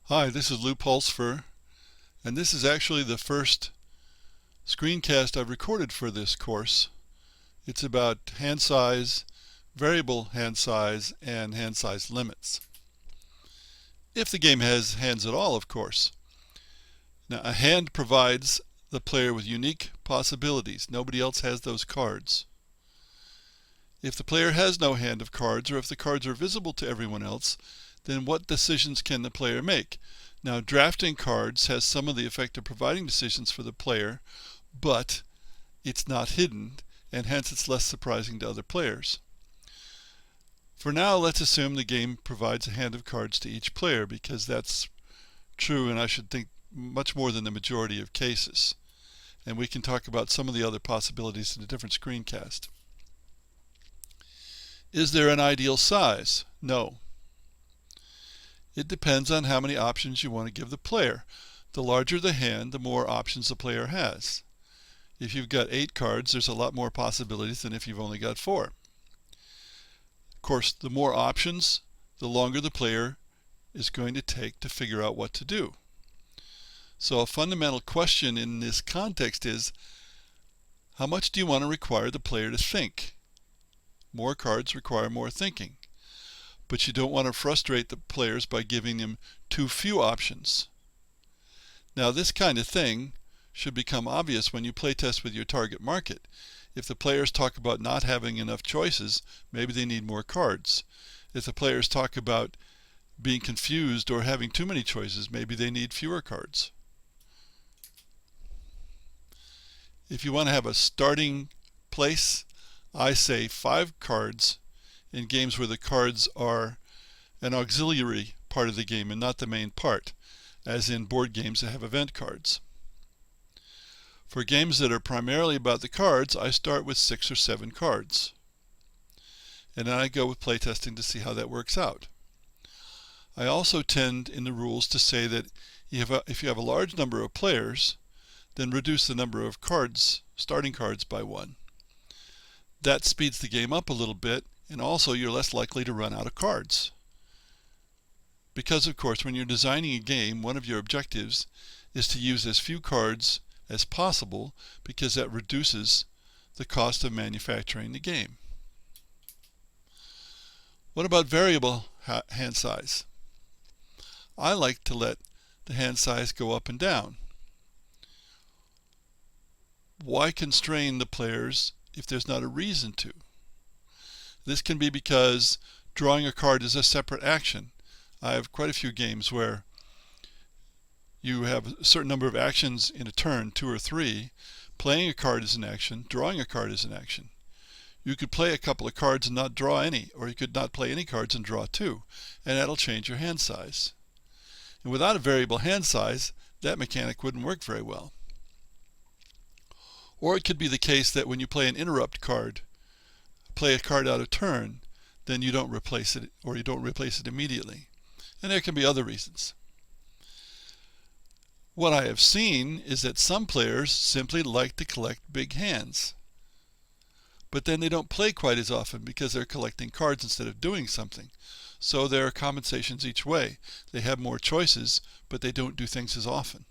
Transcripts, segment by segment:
Hi, this is Lou Pulsfer, and this is actually the first screencast I've recorded for this course. It's about hand size, variable hand size, and hand size limits. If the game has hands at all, of course. Now, a hand provides the player with unique possibilities. Nobody else has those cards. If the player has no hand of cards, or if the cards are visible to everyone else, then what decisions can the player make? Now, drafting cards has some of the effect of providing decisions for the player, but it's not hidden, and hence it's less surprising to other players. For now, let's assume the game provides a hand of cards to each player, because that's true, and I should think much more than the majority of cases. And we can talk about some of the other possibilities in a different screencast. Is there an ideal size? No. It depends on how many options you want to give the player. The larger the hand, the more options the player has. If you've got 8 cards, there's a lot more possibilities than if you've only got 4. Of course, the more options, the longer the player is going to take to figure out what to do. So a fundamental question in this context is, how much do you want to require the player to think? More cards require more thinking. But you don't want to frustrate the players by giving them too few options. Now, this kind of thing should become obvious when you play test with your target market. If the players talk about not having enough choices, maybe they need more cards. If the players talk about being confused or having too many choices, maybe they need fewer cards. If you want to have a starting place, I say 5 cards in games where the cards are an auxiliary part of the game and not the main part, as in board games that have event cards. For games that are primarily about the cards, I start with 6 or 7 cards. And then I go with playtesting to see how that works out. I also tend in the rules to say that if you have a large number of players, then reduce the number of cards, starting cards, by 1. That speeds the game up a little bit, and also you're less likely to run out of cards. Because, of course, when you're designing a game, one of your objectives is to use as few cards as possible, because that reduces the cost of manufacturing the game. What about variable hand size? I like to let the hand size go up and down. Why constrain the players if there's not a reason to? This can be because drawing a card is a separate action. I have quite a few games where you have a certain number of actions in a turn, 2 or 3. Playing a card is an action, drawing a card is an action. You could play a couple of cards and not draw any, or you could not play any cards and draw 2, and that'll change your hand size. And without a variable hand size, that mechanic wouldn't work very well. Or it could be the case that when you play an interrupt card, play a card out of turn, then you don't replace it, or you don't replace it immediately. And there can be other reasons. What I have seen is that some players simply like to collect big hands. But then they don't play quite as often because they're collecting cards instead of doing something. So there are compensations each way. They have more choices, but they don't do things as often.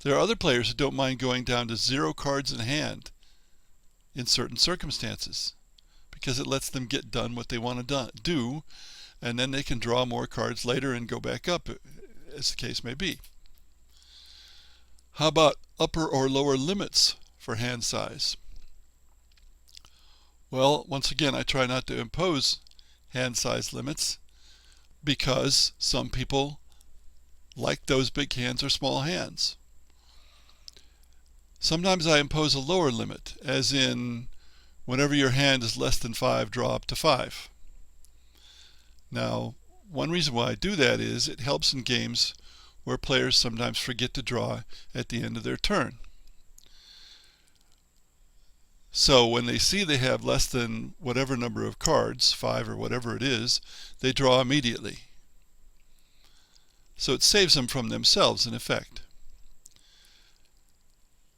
There are other players who don't mind going down to 0 cards in hand in certain circumstances, because it lets them get done what they want to do, and then they can draw more cards later and go back up, as the case may be. How about upper or lower limits for hand size? Well, once again, I try not to impose hand size limits, because some people like those big hands or small hands. Sometimes I impose a lower limit, as in whenever your hand is less than 5, draw up to 5. Now, one reason why I do that is it helps in games where players sometimes forget to draw at the end of their turn. So when they see they have less than whatever number of cards, 5 or whatever it is, they draw immediately. So it saves them from themselves, in effect.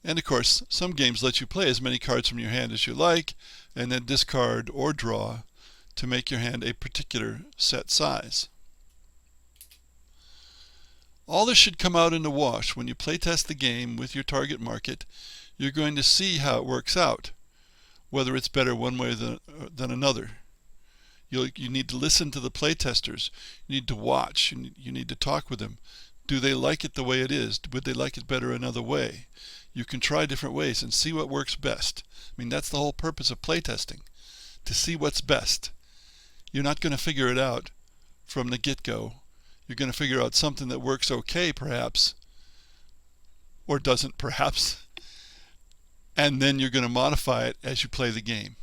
And of course, some games let you play as many cards from your hand as you like, and then discard or draw to make your hand a particular set size. All this should come out in the wash. When you play test the game with your target market, you're going to see how it works out, whether it's better one way than another. You need to listen to the play testers. You need to watch. You need to talk with them. Do they like it the way it is? Would they like it better another way? You can try different ways and see what works best. I mean, that's the whole purpose of play testing, to see what's best. You're not going to figure it out from the get-go. You're going to figure out something that works okay, perhaps, or doesn't, perhaps, and then you're going to modify it as you play the game.